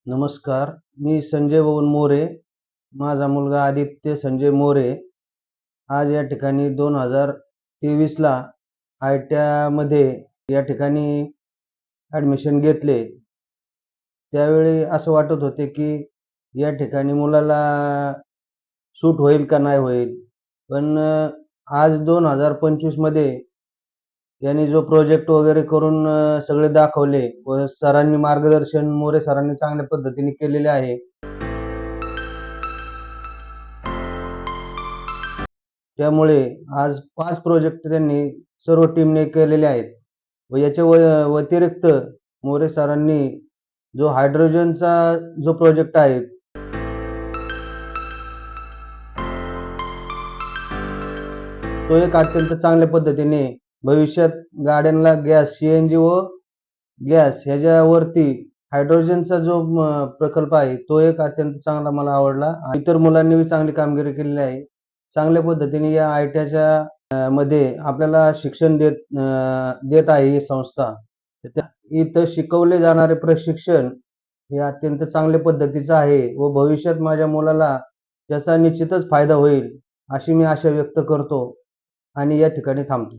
नमस्कार. मी संजय बबन मोरे. माझा मुलगा आदित्य संजय मोरे आज या ठिकाणी 2023 ला आयटीआयमध्ये या ठिकाणी ॲडमिशन घेतले. त्यावेळी असं वाटत होते की या ठिकाणी मुलाला सूट होईल का नाही होईल. पण आज 2025 मध्ये त्यांनी जो प्रोजेक्ट वगैरे करून सगळे दाखवले व सरांनी मार्गदर्शन मोरे सरांनी चांगल्या पद्धतीने केलेले आहे. त्यामुळे आज 5 प्रोजेक्ट त्यांनी सर्व टीमने केलेले आहेत व याच्या व्यतिरिक्त मोरे सरांनी जो हायड्रोजनचा जो प्रोजेक्ट आहे तो एक अत्यंत चांगल्या पद्धतीने भविष्यात गाड्यांना गॅस सीएनजी व गॅस ह्याच्यावरती हायड्रोजनचा जो प्रकल्प आहे तो एक अत्यंत चांगला मला आवडला. इतर मुलांनी भी चांगली कामगिरी केलेली आहे. चांगल्या पद्धतीने या आयटीआयच्या मध्ये आपल्याला शिक्षण देत आहे ही संस्था. इथं शिकवले जाणारे प्रशिक्षण हे अत्यंत चांगल्या पद्धतीचं आहे व भविष्यात माझ्या मुलाला त्याचा निश्चितच फायदा होईल अशी मी आशा व्यक्त करतो आणि या ठिकाणी थांबतो.